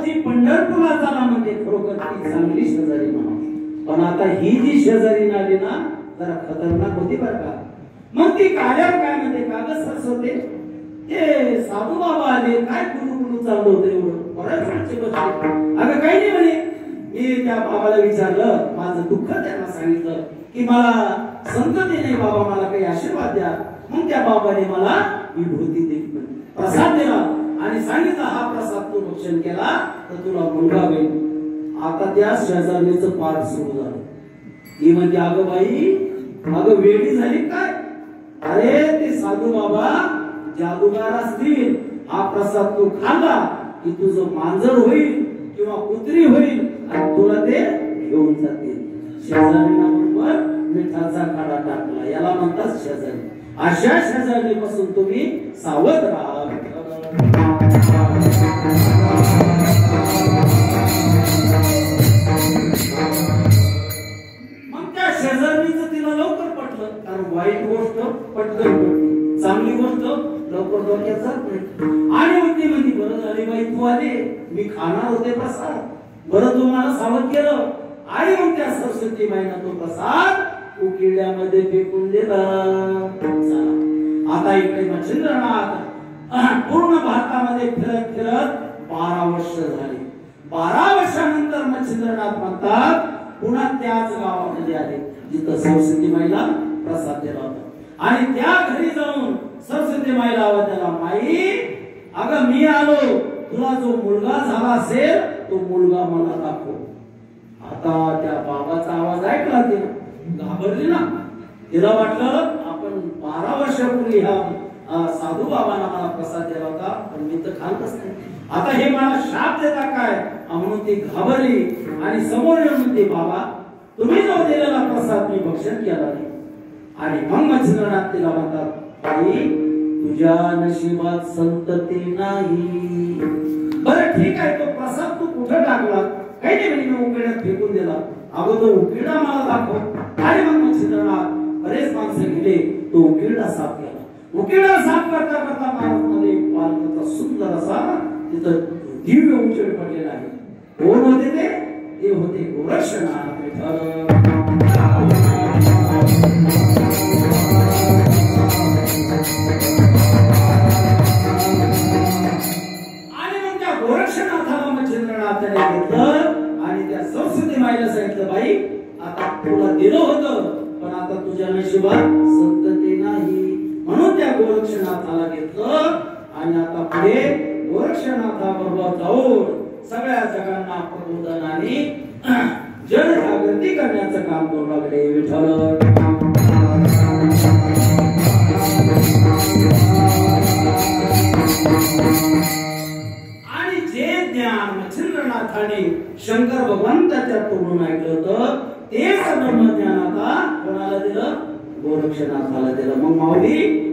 जी पंढरपूरला चाला म्हणते खरोखर ती चांगली शेजारी म्हणा, पण आता ही जी शेजारी आली ना जरा खतरनाक होती बरं का. मग ती काल्यावर काय म्हणते, कागद सरस होते ते साधू बाबा आले, काय कुलू कुलू चाललं होतं एवढं बऱ्याच वेळचे बसले. अगं काही नाही म्हणे. मी त्या बाबाला विचारलं, माझं दुःख त्यांना सांगितलं की मला संतती नाही बाबा, मला काही आशीर्वाद द्या. मग त्या बाबाने मला विभूती दिली, प्रसाद दिला आणि सांगितलं हा प्रसाद तू भक्षण केला तर तुला मुलगा होईल. आता त्या शेजारणीचं पाठ सुरू झालं. ही म्हणजे अगं बाई, अगं वेगळी झाली काय. अरे ते साधू बाबा जादूगार असतील, हा प्रसाद तू खाल्ला की तुझं मांजर होईल किंवा कुत्री होईल आणि तुला ते घेऊन जातील. शेजारीला बरोबर मिठाचा काढा टाकला, याला म्हणतात शेजारी. अशा शेजारीपासून तुम्ही सावध राहा. मग त्या शेजारणीचं तिला लवकर पटलं, कारण वाईट गोष्ट पटकन पटली, चांगली गोष्ट लवकर डोक्यात जात नाही. आणि होती म्हणजे बरं झाली बाई तू आले, मी खाणार होते प्रसाद, बरं तू मला सावध केलं. आणि मग त्या सरस्वती बाईंना तो प्रसाद उकिरड्यामध्ये फेकून दिला. आता इकडे मच्छिंद्रनाथ पूर्ण भारतामध्ये फिरत फिरत 12 वर्ष झाली. 12 वर्षानंतर मच्छिंद्रनाथ म्हणतात पुन्हा त्याच गावामध्ये आले जिथं सरस्वती माईला प्रसाद दिला होता. आणि त्या घरी जाऊन सरस्वती माईला आवाज दिला, माई अगं मी आलो, तुला जो मुलगा झाला असेल तो मुलगा मला दाखव. आता त्या बाबाचा आवाज ऐकला, ते घाबरली ना. तिला वाटलं आपण 12 वर्षापूर्वी ह्या साधू बाबांना मला प्रसाद दिला होता, पण मी तर खाल्लंच नाही. आता हे मला शाप देता काय म्हणून ती घाबरली आणि समोर येऊन म्हणते, बाबा तुम्ही जो दिलेला प्रसाद मी भक्षण केला नाही. आणि मग मच्छिंद्रनाथ तिला म्हणतात, आई तुझ्या नशिबात संतती नाही. बरं ठीक आहे, तो प्रसाद तू कुठं टाकला. काही नाही म्हणे, मी उकिरड्यात फेकून दिला. अगं तो उकिरडा मला दाखव. आणि मग मच्छिंद्रनाथ बरेच माणसं गेले, तो उकिरडा साफ केला. उकिरडा साफ करता करता महाराष्ट्रामध्ये पालखीचा सुंदर असा तिथं दिव्य उजेड पडलेला आहे. कोण होते ते होते गोरक्षनाथ विठ्ठल. आणि मग त्या गोरक्षनाथाला मच्छिंद्रनाथाने घेतलं आणि त्या सरस्वती माईला सांगितलं, बाई आता तुला दिलं होतं पण आता तुझ्या नशिबात संतती नाही. म्हणून त्या गोरक्षनाथाला घेतलं आणि आता पुढे गोरक्षनाथाबरोबर जाऊन सगळ्या जगांना प्रबोधन आणि जनजागृती करण्याचं काम करू लागले विठ्ठल. आणि जे ज्ञान मच्छिंद्रनाथाने शंकर भगवंताच्या तोंडून ऐकलं होतं ते ब्रह्मज्ञान आता कोणाला दिलं, गोरक्षनाथाला दिलं. मग माऊली